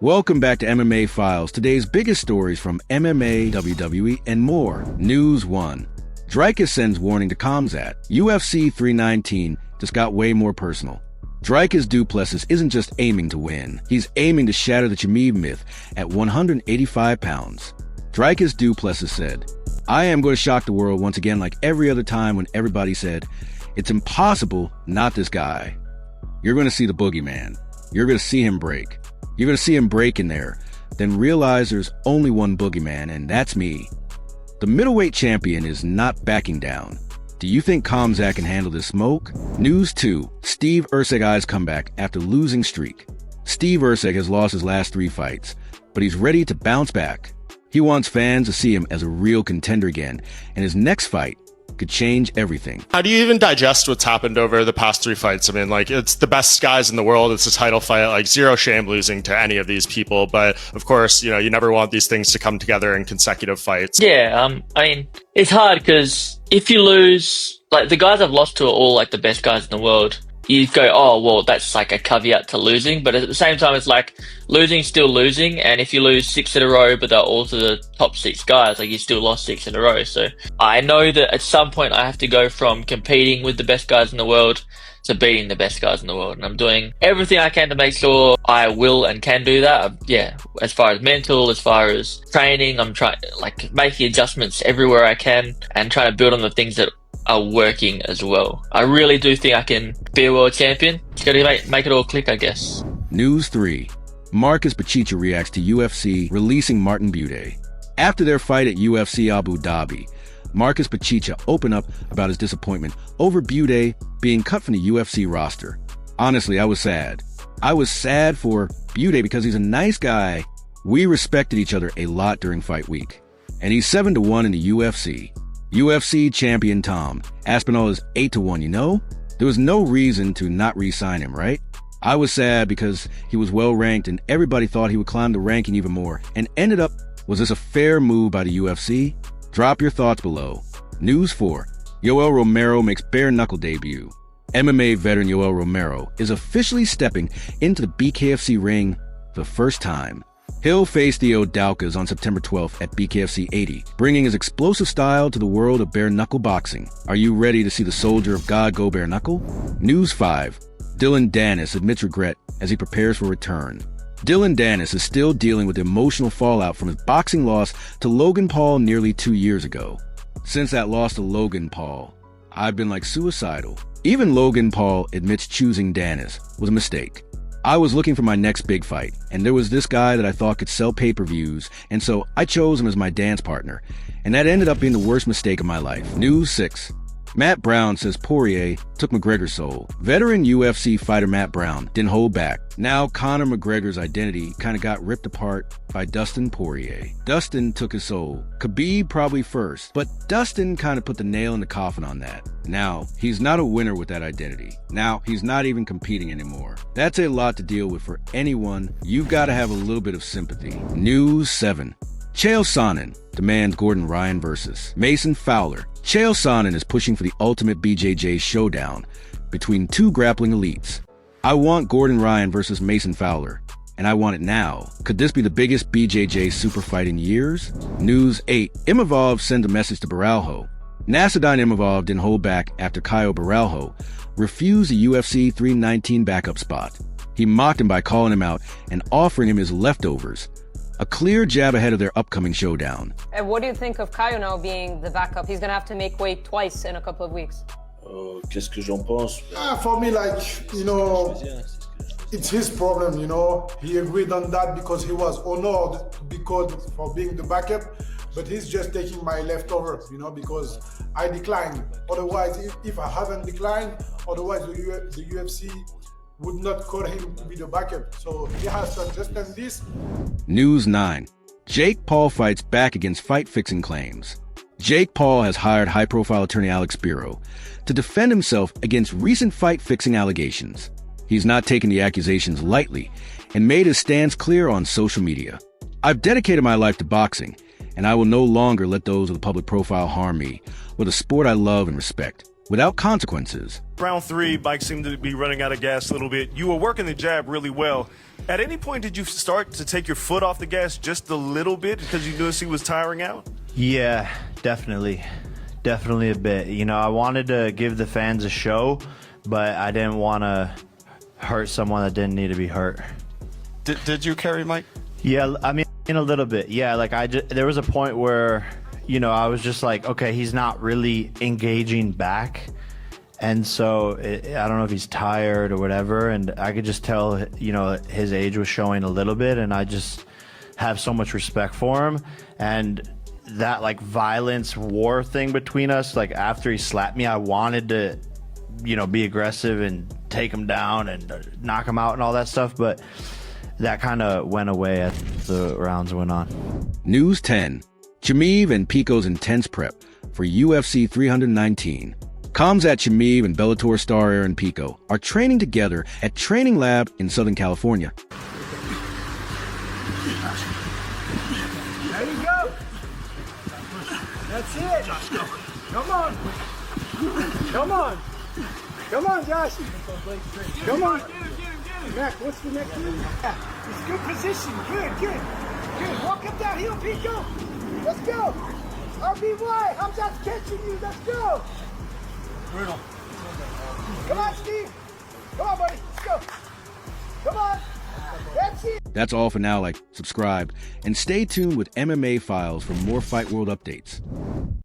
Welcome back to MMA Files, today's biggest stories from MMA, WWE, and more. News 1. Dricus sends warning to Khamzat. UFC 319 just got way more personal. Dricus du Plessis isn't just aiming to win. He's aiming to shatter the Chimaev myth at 185 pounds. Dricus du Plessis said, "I am going to shock the world once again like every other time when everybody said, it's impossible, not this guy. You're going to see the boogeyman. You're going to see him break. You're going to see him break in there, then realize there's only one boogeyman, and that's me." The middleweight champion is not backing down. Do you think Khamzat can handle this smoke? News 2. Steve Erceg eyes comeback after losing streak. Steve Erceg has lost his last 3 fights, but he's ready to bounce back. He wants fans to see him as a real contender again, and his next fight could change everything. How do you even digest what's happened over the past 3 fights? I mean, like, it's the best guys in the world. It's a title fight. Like, zero shame losing to any of these people. But of course, you know, you never want these things to come together in consecutive fights. Yeah, I mean, it's hard because if you lose, like the guys I've lost to are all like the best guys in the world. You go, oh, well, that's like a caveat to losing. But at the same time, it's like losing, still losing. And if you lose 6 in a row, but they're all to the top 6 guys, like you still lost 6 in a row. So I know that at some point I have to go from competing with the best guys in the world to beating the best guys in the world. And I'm doing everything I can to make sure I will and can do that. Yeah, as far as mental, as far as training, I'm trying, like, making adjustments everywhere I can and trying to build on the things that are working as well. I really do think I can be a world champion. Just gotta make it all click, I guess. News 3. Marcus Buchecha reacts to UFC releasing Martin Buday. After their fight at UFC Abu Dhabi, Marcus Buchecha opened up about his disappointment over Buday being cut from the UFC roster. Honestly, I was sad. I was sad for Buday because he's a nice guy. We respected each other a lot during fight week. And he's 7-1 in the UFC. UFC champion Tom Aspinall is 8-1, you know? There was no reason to not re-sign him, right? I was sad because he was well ranked and everybody thought he would climb the ranking even more and ended up, was this a fair move by the UFC? Drop your thoughts below. News 4. Yoel Romero makes bare-knuckle debut. MMA veteran Yoel Romero is officially stepping into the BKFC ring for the first time. He'll face Theo Daukas on September 12th at BKFC 80, bringing his explosive style to the world of bare-knuckle boxing. Are you ready to see the soldier of God go bare-knuckle? News 5. Dillon Danis admits regret as he prepares for return. Dillon Danis is still dealing with the emotional fallout from his boxing loss to Logan Paul nearly 2 years ago. Since that loss to Logan Paul, I've been like suicidal. Even Logan Paul admits choosing Danis was a mistake. I was looking for my next big fight, and there was this guy that I thought could sell pay-per-views, and so I chose him as my dance partner, and that ended up being the worst mistake of my life. News 6. Matt Brown says Poirier took McGregor's soul. Veteran UFC fighter Matt Brown didn't hold back. Now Conor McGregor's identity kind of got ripped apart by Dustin Poirier. Dustin took his soul. Khabib probably first, but Dustin kind of put the nail in the coffin on that. Now, he's not a winner with that identity. Now, he's not even competing anymore. That's a lot to deal with for anyone. You've got to have a little bit of sympathy. News 7. Chael Sonnen demands Gordon Ryan versus Mason Fowler. Chael Sonnen is pushing for the ultimate BJJ showdown between 2 grappling elites. I want Gordon Ryan versus Mason Fowler, and I want it now. Could this be the biggest BJJ super fight in years? News 8. Imavov sends a message to Borralho. Nassourdine Imavov didn't hold back after Caio Borralho refused the UFC 319 backup spot. He mocked him by calling him out and offering him his leftovers. A clear jab ahead of their upcoming showdown. And what do you think of Caio now being the backup? He's going to have to make weight twice in a couple of weeks. Qu'est-ce que j'en pense? For me, like, you know, it's his problem, you know. He agreed on that because he was honored to be called for being the backup, but he's just taking my leftover, you know, because I declined. Otherwise, if I haven't declined, otherwise the UFC would not call him to be the backup. So he has to understand this. News 9. Jake Paul fights back against fight-fixing claims. Jake Paul has hired high-profile attorney Alex Spiro to defend himself against recent fight-fixing allegations. He's not taking the accusations lightly and made his stance clear on social media. I've dedicated my life to boxing, and I will no longer let those with a public profile harm me or the sport I love and respect. without consequences. Round 3, Mike seemed to be running out of gas a little bit. You were working the jab really well. At any point, did you start to take your foot off the gas just a little bit because you noticed he was tiring out? Yeah, definitely. Definitely a bit. You know, I wanted to give the fans a show, but I didn't want to hurt someone that didn't need to be hurt. Did you carry Mike? Yeah, I mean, in a little bit. Yeah, like there was a point where, you know, I was just like, okay, he's not really engaging back. And so I don't know if he's tired or whatever. And I could just tell, you know, his age was showing a little bit. And I just have so much respect for him. And that like violence war thing between us, like after he slapped me, I wanted to, you know, be aggressive and take him down and knock him out and all that stuff. But that kind of went away as the rounds went on. News 10. Chimaev and Pico's intense prep for UFC 319. Khamzat Chimaev and Bellator star Aaron Pico are training together at Training Lab in Southern California. There you go. That's it. Come on. Come on. Come on, Josh. Come on. Mac, what's the next move? Yeah. It's good position. Good. Walk up that hill, Pico. Let's go. RBY, Khamzat's catching you. Let's go. Brutal. Come on, Steve. Come on, buddy. Let's go. Come on. That's it. That's all for now. Like, subscribe, and stay tuned with MMA Files for more Fight World updates.